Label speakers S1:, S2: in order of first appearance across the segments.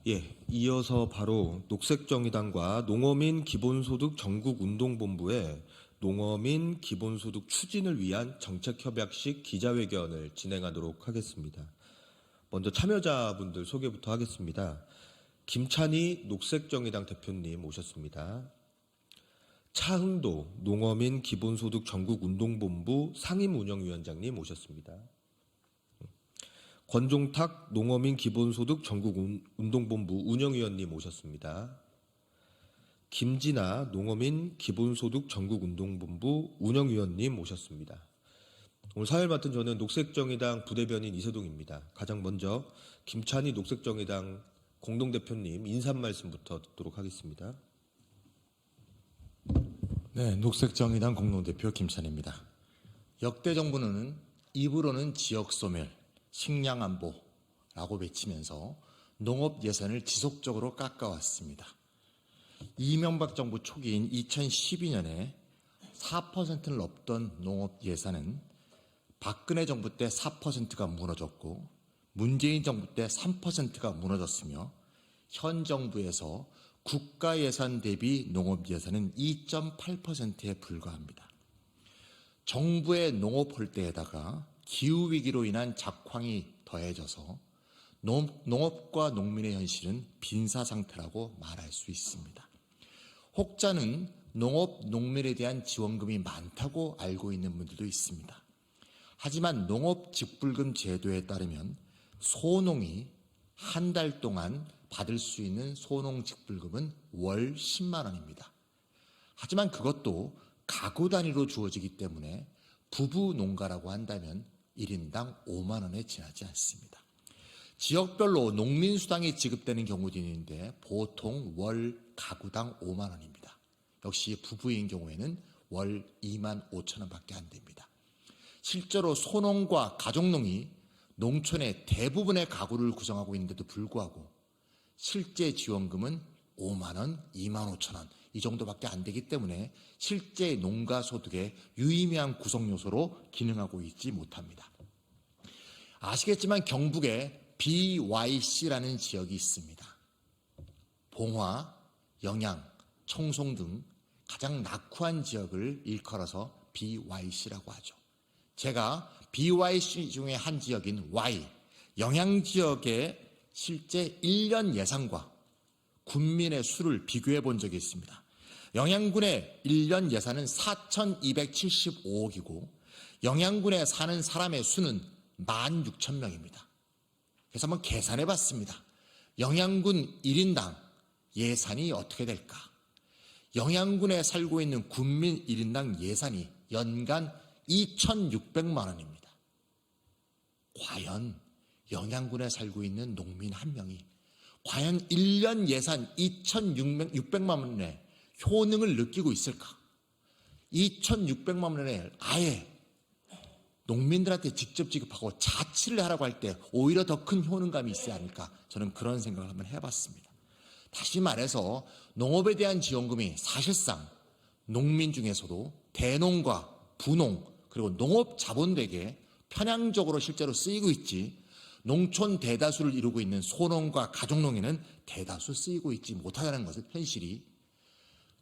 S1: 예, 이어서 바로 녹색정의당과 농어민 기본소득 전국운동본부의 농어민 기본소득 추진을 위한 정책협약식 기자회견을 진행하도록 하겠습니다. 먼저 참여자분들 소개부터 하겠습니다. 김찬희 녹색정의당 대표님 오셨습니다. 차흥도 농어민 기본소득 전국운동본부 상임운영위원장님 오셨습니다. 권종탁 농어민 기본소득 전국운동본부 운영위원님 오셨습니다. 김진아 농어민 기본소득 전국운동본부 운영위원님 오셨습니다. 오늘 사회를 맡은 저는 녹색정의당 부대변인 이세동입니다. 가장 먼저 김찬희 녹색정의당 공동대표님 인사 말씀부터 듣도록 하겠습니다.
S2: 네, 녹색정의당 공동대표 김찬희입니다. 역대 정부는 입으로는 지역소멸, 식량안보라고 외치면서 농업 예산을 지속적으로 깎아왔습니다. 이명박 정부 초기인 2012년에 4%를 넘던 농업 예산은 박근혜 정부 때 4%가 무너졌고 문재인 정부 때 3%가 무너졌으며 현 정부에서 국가 예산 대비 농업 예산은 2.8%에 불과합니다. 정부의 농업 홀대에다가 기후위기로 인한 작황이 더해져서 농업과 농민의 현실은 빈사 상태라고 말할 수 있습니다. 혹자는 농업, 농민에 대한 지원금이 많다고 알고 있는 분들도 있습니다. 하지만 농업 직불금 제도에 따르면 소농이 한 달 동안 받을 수 있는 소농 직불금은 월 10만 원입니다. 하지만 그것도 가구 단위로 주어지기 때문에 부부 농가라고 한다면 1인당 5만 원에 지나지 않습니다. 지역별로 농민수당이 지급되는 경우도 있는데 보통 월 가구당 5만 원입니다. 역시 부부인 경우에는 월 2만 5천 원밖에 안 됩니다. 실제로 소농과 가족농이 농촌의 대부분의 가구를 구성하고 있는데도 불구하고 실제 지원금은 5만 원, 2만 5천 원 이 정도밖에 안 되기 때문에 실제 농가 소득의 유의미한 구성 요소로 기능하고 있지 못합니다. 아시겠지만 경북에 BYC라는 지역이 있습니다. 봉화, 영양, 청송 등 가장 낙후한 지역을 일컬어서 BYC라고 하죠. 제가 BYC 중에 한 지역인 Y, 영양 지역의 실제 1년 예산과 군민의 수를 비교해 본 적이 있습니다. 영양군의 1년 예산은 4,275억이고 영양군에 사는 사람의 수는 16,000명입니다. 그래서 한번 계산해 봤습니다. 영양군 1인당 예산이 어떻게 될까? 영양군에 살고 있는 군민 1인당 예산이 연간 2,600만 원입니다. 과연 영양군에 살고 있는 농민 한 명이 과연 1년 예산 2,600만 원의 효능을 느끼고 있을까? 2,600만 원에 아예 농민들한테 직접 지급하고 자치를 하라고 할 때 오히려 더 큰 효능감이 있어야 하니까 저는 그런 생각을 한번 해봤습니다. 다시 말해서 농업에 대한 지원금이 사실상 농민 중에서도 대농과 부농 그리고 농업 자본에게 편향적으로 실제로 쓰이고 있지 농촌 대다수를 이루고 있는 소농과 가족농에는 대다수 쓰이고 있지 못하다는 것은 현실이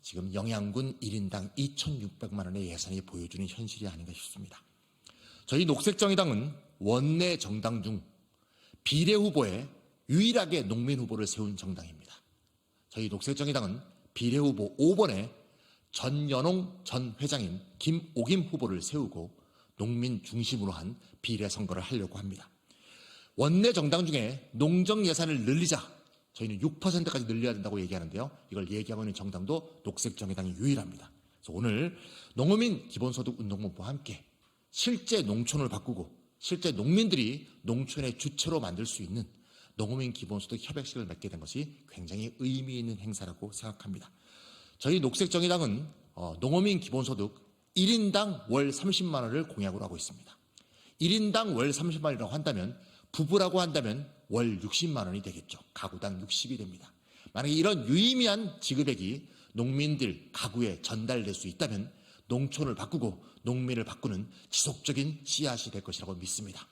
S2: 지금 영양군 1인당 2,600만 원의 예산이 보여주는 현실이 아닌가 싶습니다. 저희 녹색정의당은 원내 정당 중 비례 후보에 유일하게 농민 후보를 세운 정당입니다. 저희 녹색정의당은 비례 후보 5번에 전연홍 전 회장인 김오김 후보를 세우고 농민 중심으로 한 비례 선거를 하려고 합니다. 원내 정당 중에 농정 예산을 늘리자 저희는 6%까지 늘려야 된다고 얘기하는데요. 이걸 얘기하고 있는 정당도 녹색정의당이 유일합니다. 그래서 오늘 농어민 기본소득 운동본부와 함께 실제 농촌을 바꾸고 실제 농민들이 농촌의 주체로 만들 수 있는 농어민 기본소득 협약식을 맺게 된 것이 굉장히 의미 있는 행사라고 생각합니다. 저희 녹색정의당은 농어민 기본소득 1인당 월 30만 원을 공약으로 하고 있습니다. 1인당 월 30만 원이라고 한다면 부부라고 한다면 월 60만 원이 되겠죠. 가구당 60이 됩니다. 만약에 이런 유의미한 지급액이 농민들 가구에 전달될 수 있다면 농촌을 바꾸고 농민을 바꾸는 지속적인 씨앗이 될 것이라고 믿습니다.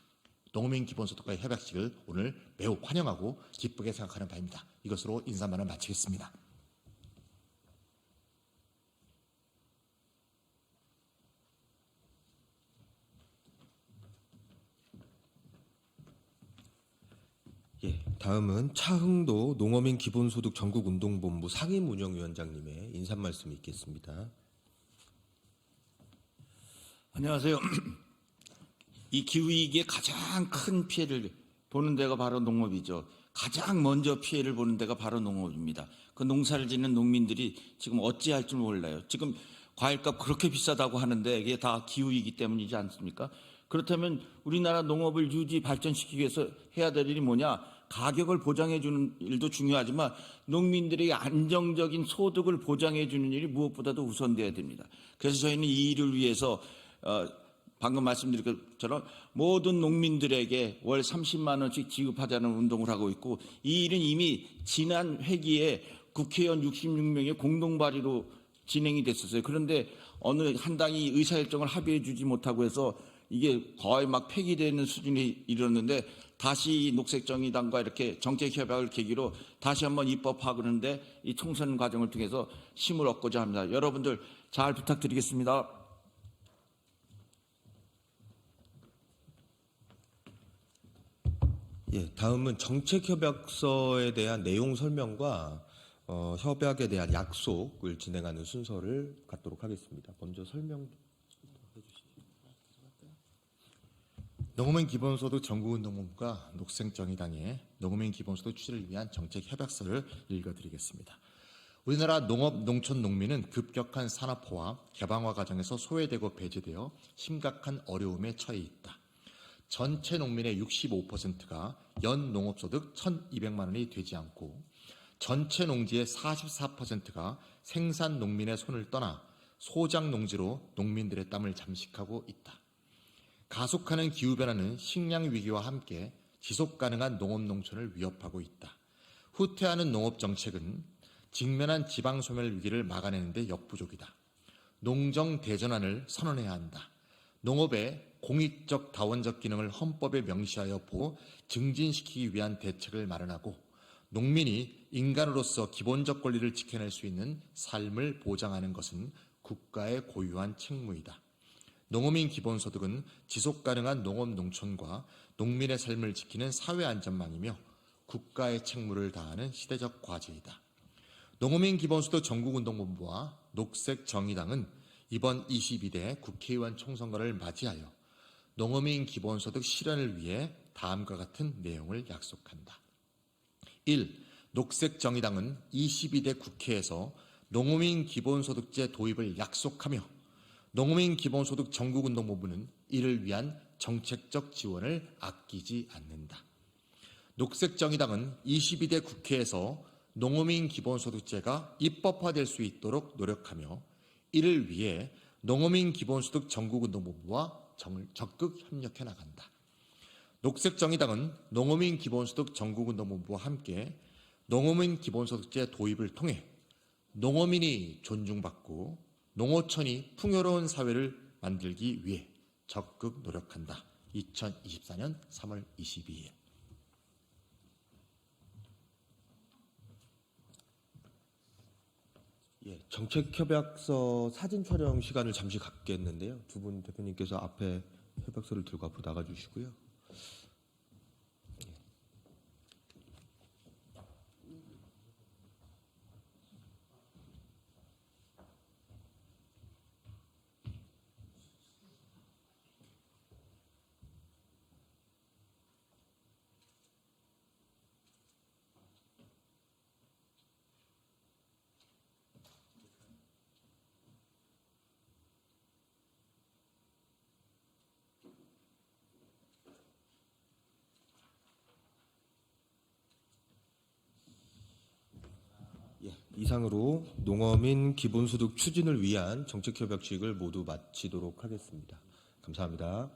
S2: 농민 기본소득과의 협약식을 오늘 매우 환영하고 기쁘게 생각하는 바입니다. 이것으로 인사말을 마치겠습니다.
S1: 예, 다음은 차흥도 농어민 기본소득 전국운동본부 상임운영위원장님의 인사 말씀이 있겠습니다.
S3: 안녕하세요. 이 기후위기에 가장 큰 피해를 보는 데가 바로 농업이죠. 가장 먼저 피해를 보는 데가 바로 농업입니다. 그 농사를 짓는 농민들이 지금 어찌할 줄 몰라요. 지금 과일값 그렇게 비싸다고 하는데 이게 다 기후위기 때문이지 않습니까? 그렇다면 우리나라 농업을 유지 발전시키기 위해서 해야 될 일이 뭐냐? 가격을 보장해 주는 일도 중요하지만 농민들에게 안정적인 소득을 보장해 주는 일이 무엇보다도 우선돼야 됩니다. 그래서 저희는 이 일을 위해서 방금 말씀드린 것처럼 모든 농민들에게 월 30만 원씩 지급하자는 운동을 하고 있고, 이 일은 이미 지난 회기에 국회의원 66명의 공동 발의로 진행이 됐었어요. 그런데 어느 한 당이 의사일정을 합의해 주지 못하고 해서 이게 거의 막 폐기되는 수준에 이르렀는데, 다시 녹색정의당과 이렇게 정책협약을 계기로 다시 한번 입법하는데 이 총선 과정을 통해서 힘을 얻고자 합니다. 여러분들 잘 부탁드리겠습니다.
S1: 예, 다음은 정책협약서에 대한 내용 설명과 협약에 대한 약속을 진행하는 순서를 갖도록 하겠습니다. 먼저 설명.
S2: 농어민 기본소득 전국운동본부가 녹색정의당의 농어민 기본소득 취지를 위한 정책협약서를 읽어드리겠습니다. 우리나라 농업, 농촌, 농민은 급격한 산업화와 개방화 과정에서 소외되고 배제되어 심각한 어려움에 처해 있다. 전체 농민의 65%가 연 농업소득 1,200만 원이 되지 않고 전체 농지의 44%가 생산 농민의 손을 떠나 소작 농지로 농민들의 땀을 잠식하고 있다. 가속하는 기후변화는 식량 위기와 함께 지속가능한 농업농촌을 위협하고 있다. 후퇴하는 농업정책은 직면한 지방소멸 위기를 막아내는 데 역부족이다. 농정 대전환을 선언해야 한다. 농업의 공익적 다원적 기능을 헌법에 명시하여 보호 증진시키기 위한 대책을 마련하고 농민이 인간으로서 기본적 권리를 지켜낼 수 있는 삶을 보장하는 것은 국가의 고유한 책무이다. 농어민 기본소득은 지속가능한 농업 농촌과 농민의 삶을 지키는 사회안전망이며 국가의 책무를 다하는 시대적 과제이다. 농어민 기본소득 전국운동본부와 녹색정의당은 이번 22대 국회의원 총선거를 맞이하여 농어민 기본소득 실현을 위해 다음과 같은 내용을 약속한다. 1. 녹색정의당은 22대 국회에서 농어민 기본소득제 도입을 약속하며 농어민 기본소득 전국운동본부는 이를 위한 정책적 지원을 아끼지 않는다. 녹색정의당은 22대 국회에서 농어민 기본소득제가 입법화될 수 있도록 노력하며 이를 위해 농어민 기본소득 전국운동본부와 적극 협력해 나간다. 녹색정의당은 농어민 기본소득 전국운동본부와 함께 농어민 기본소득제 도입을 통해 농어민이 존중받고 농어촌이 풍요로운 사회를 만들기 위해 적극 노력한다. 2024년 3월 22일.
S1: 예, 정책협약서 사진 촬영 시간을 잠시 갖겠는데요. 두 분 대표님께서 앞에 협약서를 들고 앞으로 나가주시고요. 이상으로 농어민 기본소득 추진을 위한 정책협약식을 모두 마치도록 하겠습니다. 감사합니다.